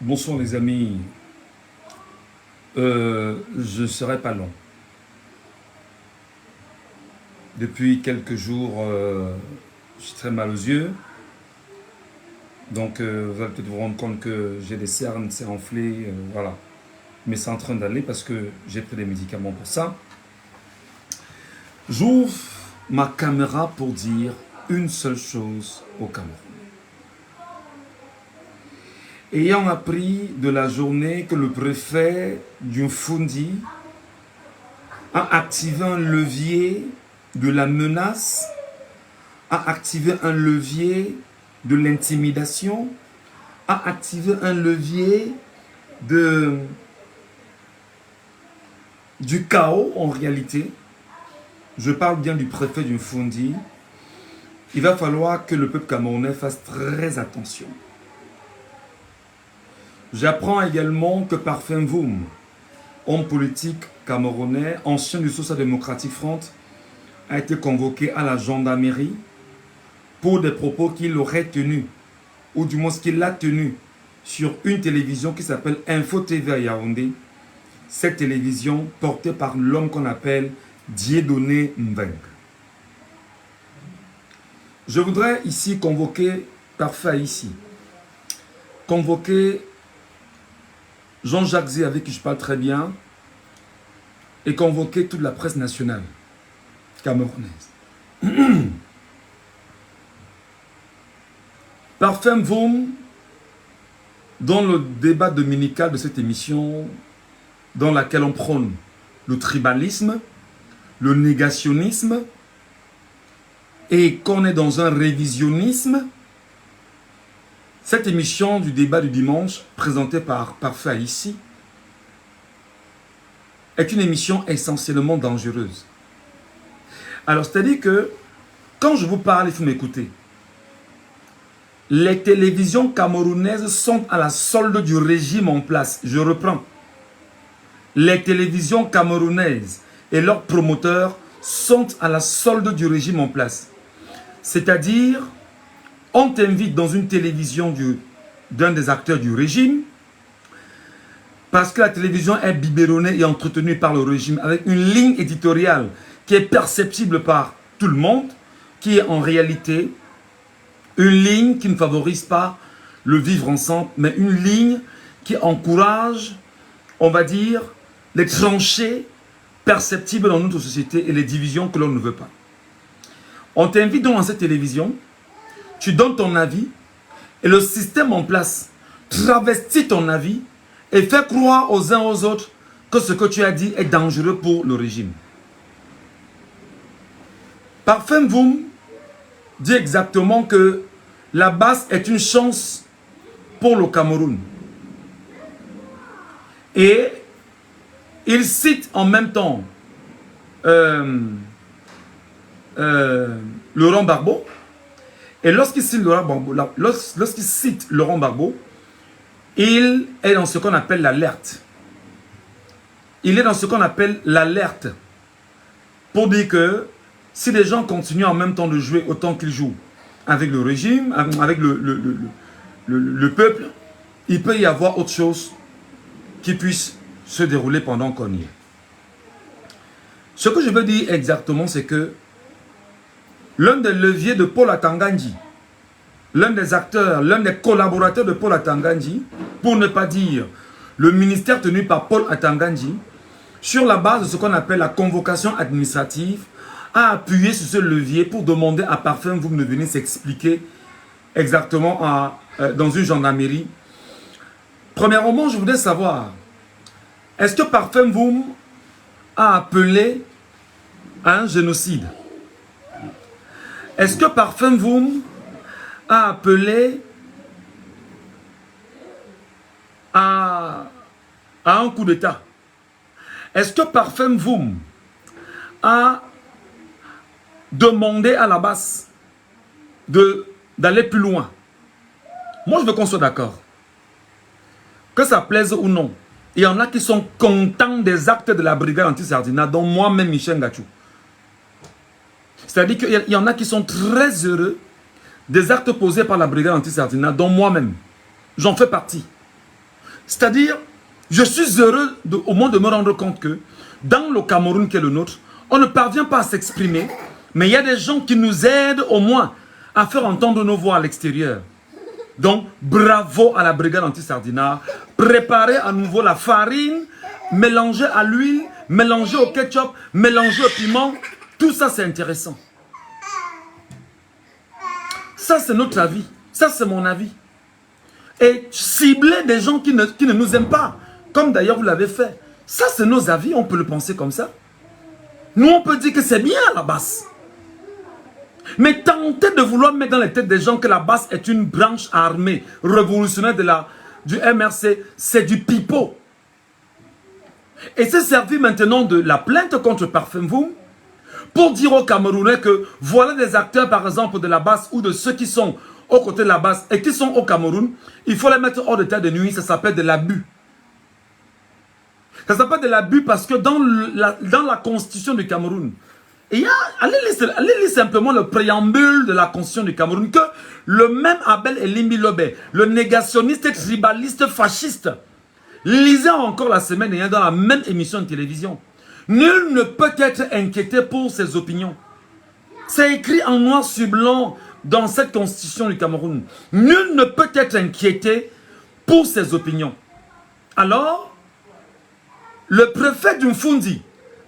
Bonsoir les amis, je ne serai pas long. Depuis quelques jours, je suis très mal aux yeux. Donc vous allez peut-être vous rendre compte que j'ai des cernes, c'est enflé, voilà. Mais c'est en train d'aller parce que j'ai pris des médicaments pour ça. J'ouvre ma caméra pour dire une seule chose au Cameroun. Ayant appris de la journée que le préfet du Fundi a activé un levier de la menace, a activé un levier de l'intimidation, a activé un levier du chaos en réalité. Je parle bien du préfet du Fundi. Il va falloir que le peuple camerounais fasse très attention. J'apprends également que Parfum Voum, homme politique camerounais, ancien du Social Democratic Front, a été convoqué à la gendarmerie pour des propos qu'il aurait tenus, ou du moins ce qu'il a tenu, sur une télévision qui s'appelle Info TV à Yaoundé. Cette télévision portée par l'homme qu'on appelle Dieudonné Mbengue. Je voudrais ici convoquer, parfait ici, convoquer Jean-Jacques Zé, avec qui je parle très bien, et convoquer toute la presse nationale camerounaise. Parfum Voum, dans le débat dominical de cette émission, dans laquelle on prône le tribalisme, le négationnisme, et qu'on est dans un révisionnisme, cette émission du débat du dimanche, présentée par Parfait ici, est une émission essentiellement dangereuse. Alors, c'est-à-dire que, quand je vous parle, il faut m'écouter. Les télévisions camerounaises sont à la solde du régime en place. Je reprends. Les télévisions camerounaises et leurs promoteurs sont à la solde du régime en place. C'est-à-dire, on t'invite dans une télévision d'un des acteurs du régime, parce que la télévision est biberonnée et entretenue par le régime, avec une ligne éditoriale qui est perceptible par tout le monde, qui est en réalité une ligne qui ne favorise pas le vivre ensemble, mais une ligne qui encourage, on va dire, les tranchées perceptibles dans notre société et les divisions que l'on ne veut pas. On t'invite donc dans cette télévision, tu donnes ton avis et le système en place travestit ton avis et fait croire aux uns aux autres que ce que tu as dit est dangereux pour le régime. Parfum Voum dit exactement que la basse est une chance pour le Cameroun. Et il cite en même temps Laurent Gbagbo. Et lorsqu'il cite Laurent Gbagbo, il est dans ce qu'on appelle l'alerte. Il est dans ce qu'on appelle l'alerte pour dire que si les gens continuent en même temps de jouer autant qu'ils jouent avec le régime, avec le peuple, il peut y avoir autre chose qui puisse se dérouler pendant qu'on y est. Ce que je veux dire exactement, c'est que l'un des leviers de Paul Atangandji, l'un des acteurs, l'un des collaborateurs de Paul Atangandji, pour ne pas dire le ministère tenu par Paul Atangandji, sur la base de ce qu'on appelle la convocation administrative, a appuyé sur ce levier pour demander à Parfum Voum de venir s'expliquer exactement dans une gendarmerie. Premièrement, je voudrais savoir, est-ce que Parfum Voum a appelé à un génocide? Est-ce que Parfum Voum a appelé à un coup d'État? Est-ce que Parfum Voum a demandé à la base d'aller plus loin? Moi, je veux qu'on soit d'accord. Que ça plaise ou non, il y en a qui sont contents des actes de la brigade anti-Sardina, dont moi-même Michel Gachou. C'est-à-dire qu'il y en a qui sont très heureux des actes posés par la brigade anti-Sardina, dont moi-même, j'en fais partie. C'est-à-dire, je suis heureux au moins de me rendre compte que dans le Cameroun qui est le nôtre, on ne parvient pas à s'exprimer, mais il y a des gens qui nous aident au moins à faire entendre nos voix à l'extérieur. Donc, bravo à la brigade anti-sardinat. Préparez à nouveau la farine, mélangez à l'huile, mélangez au ketchup, mélangez au piment. Tout ça, c'est intéressant. Ça, c'est notre avis. Ça, c'est mon avis. Et cibler des gens qui ne nous aiment pas, comme d'ailleurs vous l'avez fait. Ça, c'est nos avis, on peut le penser comme ça. Nous, on peut dire que c'est bien la basse. Mais tenter de vouloir mettre dans les têtes des gens que la basse est une branche armée révolutionnaire du MRC, c'est du pipeau. Et c'est servi maintenant de la plainte contre Parfum Voum pour dire aux Camerounais que voilà des acteurs par exemple de la basse ou de ceux qui sont aux côtés de la basse et qui sont au Cameroun, il faut les mettre hors d'état de nuit, ça s'appelle de l'abus. Ça s'appelle de l'abus parce que dans la constitution du Cameroun, allez lire simplement le préambule de la constitution du Cameroun que le même Abel Elimbi Lobé, le négationniste tribaliste fasciste, lisez encore la semaine dernière dans la même émission de télévision. Nul ne peut être inquiété pour ses opinions. C'est écrit en noir sur blanc dans cette constitution du Cameroun. Nul ne peut être inquiété pour ses opinions. Alors, le préfet du Mfundi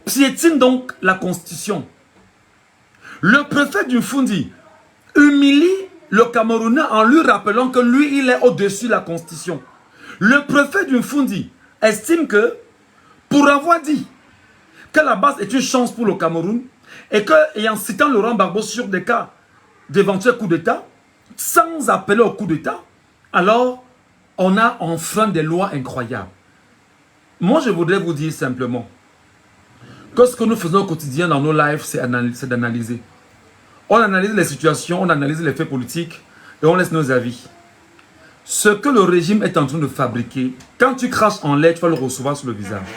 piétine donc la constitution. Le préfet du Mfundi humilie le Camerounais en lui rappelant que lui, il est au-dessus de la constitution. Le préfet du Mfundi estime que, pour avoir dit que la base est une chance pour le Cameroun, et en citant Laurent Gbagbo sur des cas d'éventuels coups d'État, sans appeler au coup d'État, alors on a enfreint des lois incroyables. Moi, je voudrais vous dire simplement que ce que nous faisons au quotidien dans nos lives, c'est d'analyser. On analyse les situations, on analyse les faits politiques et on laisse nos avis. Ce que le régime est en train de fabriquer, quand tu craches en l'air, tu vas le recevoir sur le visage.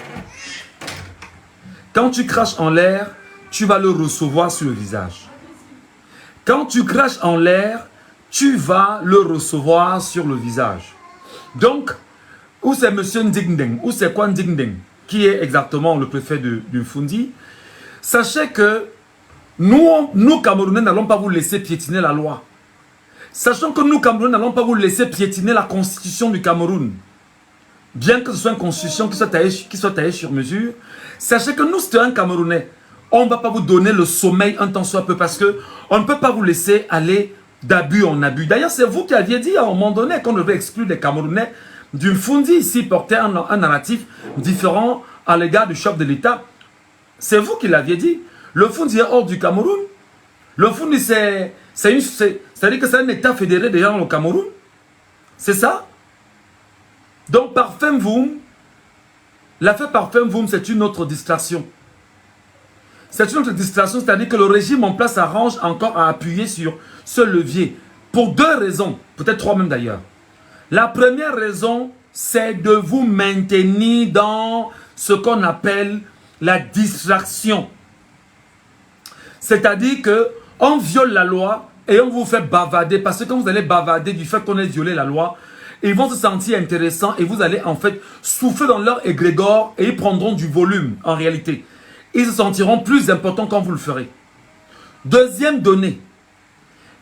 Quand tu craches en l'air, tu vas le recevoir sur le visage. Quand tu craches en l'air, tu vas le recevoir sur le visage. Donc, où c'est M. Ndingdeng, où c'est quoi Ndingdeng, qui est exactement le préfet du Mfundi, sachez que nous Camerounais, n'allons pas vous laisser piétiner la loi. Sachant que nous, Camerounais, n'allons pas vous laisser piétiner la constitution du Cameroun. Bien que ce soit une constitution qui soit taillée sur mesure, sachez que nous, citoyens camerounais, on ne va pas vous donner le sommeil un temps soit peu parce qu'on ne peut pas vous laisser aller d'abus en abus. D'ailleurs, c'est vous qui aviez dit à un moment donné qu'on devait exclure les Camerounais du Mfundi ici, porter un narratif différent à l'égard du chef de l'État. C'est vous qui l'aviez dit. Le Mfundi est hors du Cameroun. Le Mfundi, c'est-à-dire que c'est un État fédéré déjà dans le Cameroun. C'est ça. Donc, Parfum Voum, l'affaire Parfum Voum, c'est une autre distraction. C'est une autre distraction, c'est-à-dire que le régime en place arrange encore à appuyer sur ce levier. Pour deux raisons, peut-être trois même d'ailleurs. La première raison, c'est de vous maintenir dans ce qu'on appelle la distraction. C'est-à-dire qu'on viole la loi et on vous fait bavader. Parce que quand vous allez bavader du fait qu'on ait violé la loi, ils vont se sentir intéressants et vous allez en fait souffler dans leur égrégore et ils prendront du volume en réalité. Ils se sentiront plus importants quand vous le ferez. Deuxième donnée.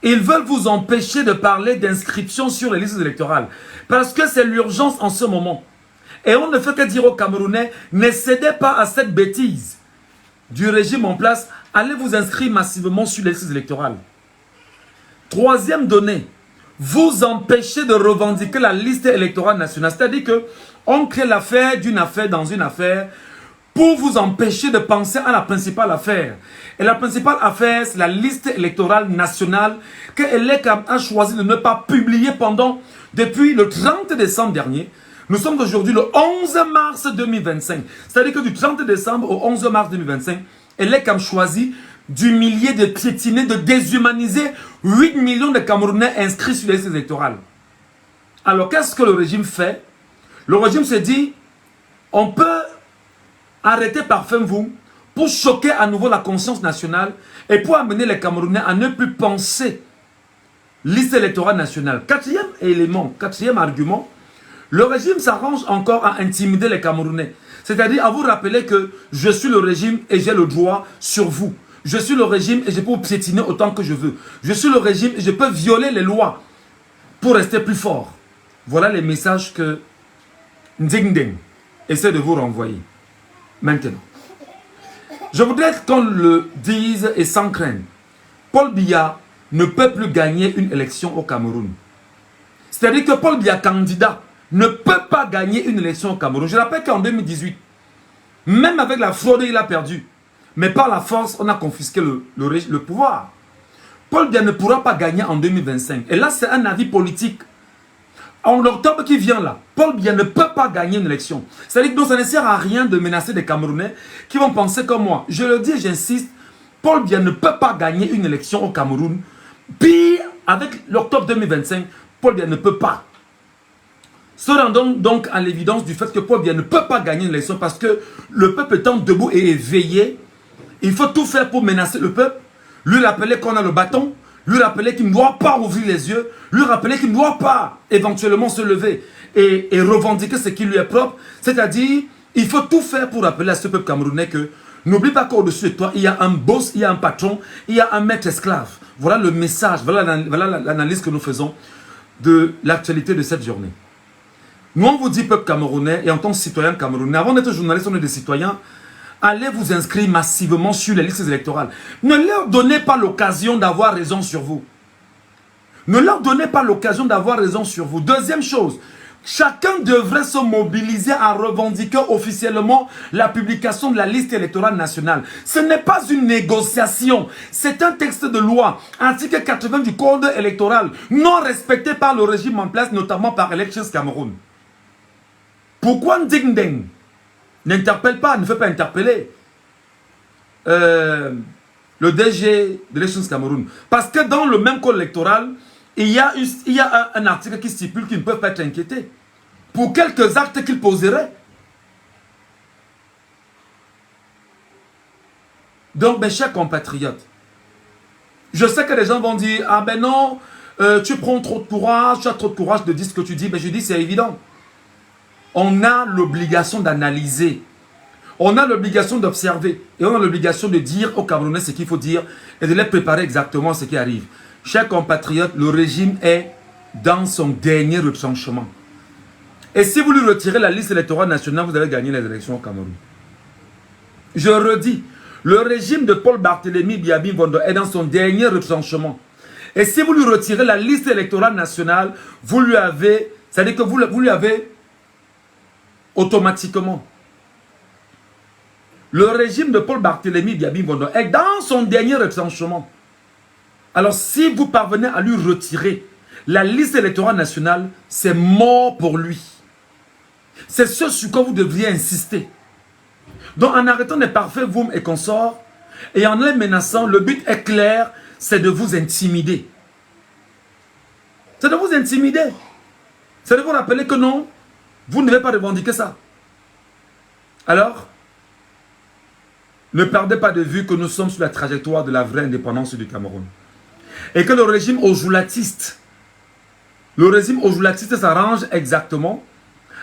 Ils veulent vous empêcher de parler d'inscription sur les listes électorales. Parce que c'est l'urgence en ce moment. Et on ne fait que dire aux Camerounais, ne cédez pas à cette bêtise du régime en place. Allez vous inscrire massivement sur les listes électorales. Troisième donnée. Vous empêchez de revendiquer la liste électorale nationale. C'est-à-dire qu'on crée l'affaire d'une affaire dans une affaire pour vous empêcher de penser à la principale affaire. Et la principale affaire, c'est la liste électorale nationale que Elekam a choisi de ne pas publier depuis le 30 décembre dernier. Nous sommes aujourd'hui le 11 mars 2025. C'est-à-dire que du 30 décembre au 11 mars 2025, Elekam choisit d'humilier, de piétiner, de déshumaniser 8 millions de Camerounais inscrits sur les listes électorales. Alors qu'est-ce que le régime fait? Le régime se dit, on peut arrêter Parfum Voum pour choquer à nouveau la conscience nationale et pour amener les Camerounais à ne plus penser liste électorale nationale. Quatrième élément, quatrième argument, Le régime s'arrange encore à intimider les Camerounais. C'est-à-dire à vous rappeler que je suis le régime et j'ai le droit sur vous. Je suis le régime et je peux vous piétiner autant que je veux. Je suis le régime et je peux violer les lois pour rester plus fort. Voilà les messages que Ndingdeng essaie de vous renvoyer. Maintenant, je voudrais qu'on le dise et sans crainte. Paul Biya ne peut plus gagner une élection au Cameroun. C'est-à-dire que Paul Biya, candidat, ne peut pas gagner une élection au Cameroun. Je rappelle qu'en 2018, même avec la fraude, il a perdu. Mais par la force, on a confisqué le pouvoir. Paul Biya ne pourra pas gagner en 2025. Et là, c'est un avis politique. En octobre qui vient là, Paul Biya ne peut pas gagner une élection. C'est-à-dire que ça ne sert à rien de menacer des Camerounais qui vont penser comme moi. Je le dis et j'insiste, Paul Biya ne peut pas gagner une élection au Cameroun. Puis, avec l'octobre 2025, Paul Biya ne peut pas. Se rendons donc à l'évidence du fait que Paul Biya ne peut pas gagner une élection parce que le peuple étant debout et éveillé, il faut tout faire pour menacer le peuple, lui rappeler qu'on a le bâton, lui rappeler qu'il ne doit pas ouvrir les yeux, lui rappeler qu'il ne doit pas éventuellement se lever et revendiquer ce qui lui est propre. C'est-à-dire, il faut tout faire pour rappeler à ce peuple camerounais que n'oublie pas qu'au-dessus de toi, il y a un boss, il y a un patron, il y a un maître esclave. Voilà le message, voilà l'analyse que nous faisons de l'actualité de cette journée. Nous, on vous dit, peuple camerounais, et en tant que citoyen camerounais, avant d'être journaliste, on est des citoyens, allez vous inscrire massivement sur les listes électorales. Ne leur donnez pas l'occasion d'avoir raison sur vous. Ne leur donnez pas l'occasion d'avoir raison sur vous. Deuxième chose, chacun devrait se mobiliser à revendiquer officiellement la publication de la liste électorale nationale. Ce n'est pas une négociation, c'est un texte de loi, article 80 du code électoral, non respecté par le régime en place, notamment par Elections Cameroun. Pourquoi Ndingdeng n'interpelle pas, ne fait pas interpeller le DG de Elections Cameroun? Parce que dans le même code électoral, il y a un article qui stipule qu'ils ne peuvent pas être inquiétés pour quelques actes qu'ils poseraient. Donc, mes chers compatriotes, je sais que les gens vont dire, ah ben non, tu prends trop de courage, tu as trop de courage de dire ce que tu dis. Mais je dis, c'est évident. On a l'obligation d'analyser. On a l'obligation d'observer. Et on a l'obligation de dire aux Camerounais ce qu'il faut dire et de les préparer exactement à ce qui arrive. Chers compatriotes, le régime est dans son dernier retranchement. Et si vous lui retirez la liste électorale nationale, vous allez gagner les élections au Cameroun. Je redis, le régime de Paul Barthélémy Biya-Bi Mvondo est dans son dernier retranchement. Et si vous lui retirez la liste électorale nationale, vous lui avez, c'est-à-dire que vous lui avez automatiquement. Le régime de Paul Barthélémy Biya-Bi Mvondo est dans son dernier retranchement. Alors si vous parvenez à lui retirer la liste électorale nationale, c'est mort pour lui. C'est ce sur quoi vous devriez insister. Donc en arrêtant les parfaits voums et consorts, et en les menaçant, le but est clair, c'est de vous intimider. C'est de vous intimider. C'est de vous rappeler que non, vous ne devez pas revendiquer ça. Alors, ne perdez pas de vue que nous sommes sur la trajectoire de la vraie indépendance du Cameroun. Et que le régime ojoulatiste s'arrange exactement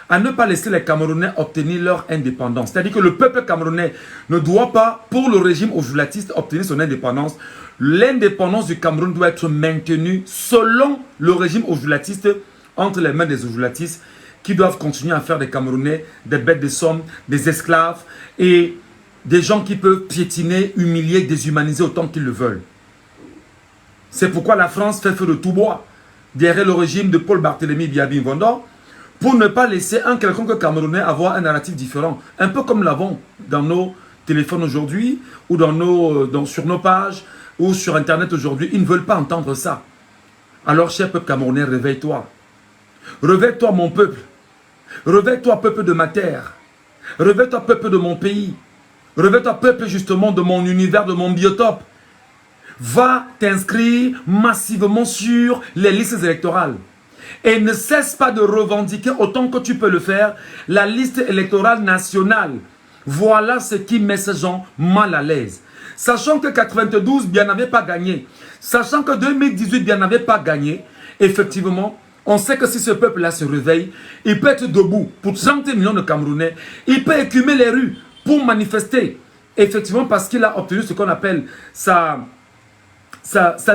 à ne pas laisser les Camerounais obtenir leur indépendance. C'est-à-dire que le peuple camerounais ne doit pas, pour le régime ojoulatiste, obtenir son indépendance. L'indépendance du Cameroun doit être maintenue selon le régime ojoulatiste, entre les mains des ojoulatistes, qui doivent continuer à faire des Camerounais des bêtes de somme, des esclaves et des gens qui peuvent piétiner, humilier, déshumaniser autant qu'ils le veulent. C'est pourquoi la France fait feu de tout bois derrière le régime de Paul Barthélémy Biya-Bi Mvondo pour ne pas laisser un quelconque Camerounais avoir un narratif différent. Un peu comme nous l'avons dans nos téléphones aujourd'hui ou sur nos pages ou sur Internet aujourd'hui. Ils ne veulent pas entendre ça. Alors, cher peuple camerounais, réveille-toi. Réveille-toi, mon peuple. Réveille-toi, peuple de ma terre. Réveille-toi, peuple de mon pays. Réveille-toi, peuple justement de mon univers, de mon biotope. Va t'inscrire massivement sur les listes électorales. Et ne cesse pas de revendiquer autant que tu peux le faire la liste électorale nationale. Voilà ce qui met ces gens mal à l'aise. Sachant que 92 Biya n'avait pas gagné, sachant que 2018 Biya n'avait pas gagné, effectivement, On sait que si ce peuple-là se réveille, il peut être debout pour 30 millions de Camerounais. Il peut écumer les rues pour manifester. Effectivement, parce qu'il a obtenu ce qu'on appelle sa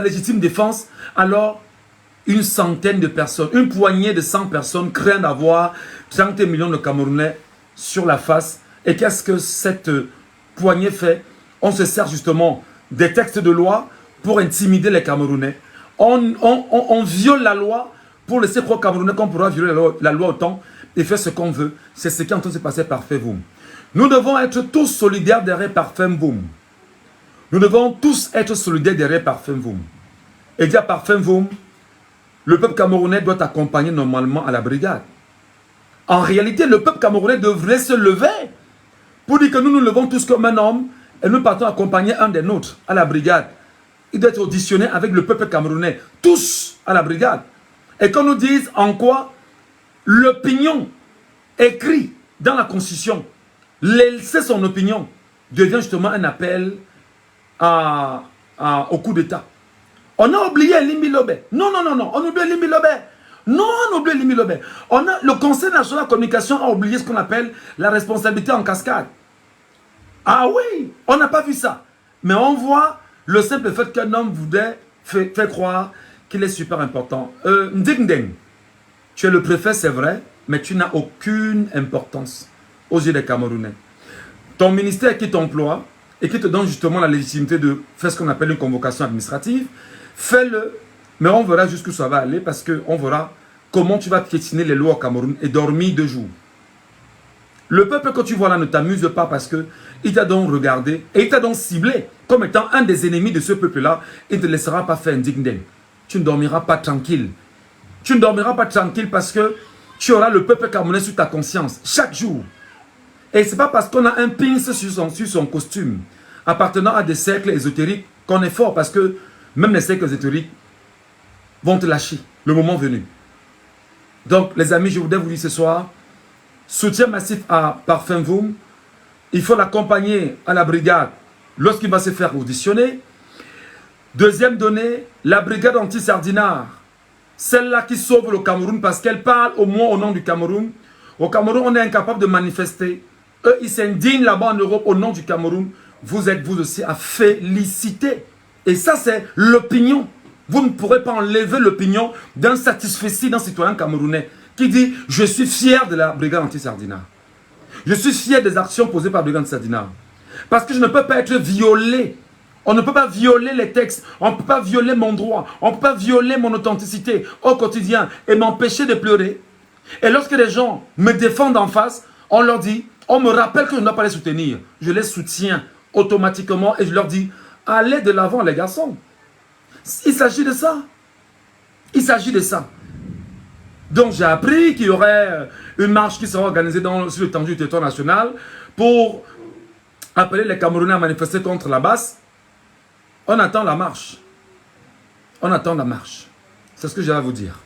légitime défense, alors une centaine de personnes, une poignée de 100 personnes craignent d'avoir 30 millions de Camerounais sur la face. Et qu'est-ce que cette poignée fait? On se sert justement des textes de loi pour intimider les Camerounais. On viole la loi pour laisser croire aux Camerounais qu'on pourra violer la loi autant et faire ce qu'on veut. C'est ce qui est en train de se passer par Femvoum. Nous devons être tous solidaires derrière par Femvoum. Nous devons tous être solidaires derrière par Femvoum. Et dire par Femvoum, le peuple camerounais doit accompagner normalement à la brigade. En réalité, le peuple camerounais devrait se lever pour dire que nous nous levons tous comme un homme et nous partons accompagner un des nôtres à la brigade. Il doit être auditionné avec le peuple camerounais, tous à la brigade. Et qu'on nous dise en quoi l'opinion écrite dans la Constitution, laisser son opinion, devient justement un appel au coup d'État. On a oublié Limi Lobé. Non, on oublie Limi Lobé. Non, on oublie Limi Lobé. Le Conseil national de la communication a oublié ce qu'on appelle la responsabilité en cascade. Ah oui, on n'a pas vu ça. Mais on voit le simple fait qu'un homme voudrait faire croire qu'il est super important. Ndingdeng, tu es le préfet, c'est vrai, mais tu n'as aucune importance aux yeux des Camerounais. Ton ministère qui t'emploie et qui te donne justement la légitimité de faire ce qu'on appelle une convocation administrative, fais-le, mais on verra jusqu'où ça va aller parce qu'on verra comment tu vas piétiner les lois au Cameroun et dormir 2 jours. Le peuple que tu vois là ne t'amuse pas parce qu'il t'a donc regardé et il t'a donc ciblé comme étant un des ennemis de ce peuple-là. Il ne te laissera pas faire un ding-ding. Tu ne dormiras pas tranquille. Tu ne dormiras pas tranquille parce que tu auras le peuple camerounais sur ta conscience chaque jour. Et ce n'est pas parce qu'on a un pince sur son costume appartenant à des cercles ésotériques qu'on est fort, parce que même les cercles ésotériques vont te lâcher le moment venu. Donc les amis, je voudrais vous dire ce soir, soutien massif par Femvoum. Il faut l'accompagner à la brigade lorsqu'il va se faire auditionner. Deuxième donnée, la brigade anti-sardinard. Celle-là qui sauve le Cameroun parce qu'elle parle au moins au nom du Cameroun. Au Cameroun, on est incapable de manifester. Eux, ils s'indignent là-bas en Europe au nom du Cameroun. Vous êtes vous aussi à féliciter. Et ça, c'est l'opinion. Vous ne pourrez pas enlever l'opinion d'un satisfait d'un citoyen camerounais qui dit « Je suis fier de la brigade anti-sardinard. Je suis fier des actions posées par la brigade anti-sardinard. Parce que je ne peux pas être violé. On ne peut pas violer les textes. On ne peut pas violer mon droit. On ne peut pas violer mon authenticité au quotidien et m'empêcher de pleurer. Et lorsque les gens me défendent en face, on leur dit, on me rappelle que je ne dois pas les soutenir. Je les soutiens automatiquement et je leur dis, allez de l'avant les garçons. Il s'agit de ça. Il s'agit de ça. Donc j'ai appris qu'il y aurait une marche qui sera organisée sur l'étendue du territoire national pour appeler les Camerounais à manifester contre la basse. On attend la marche. On attend la marche. C'est ce que j'ai à vous dire.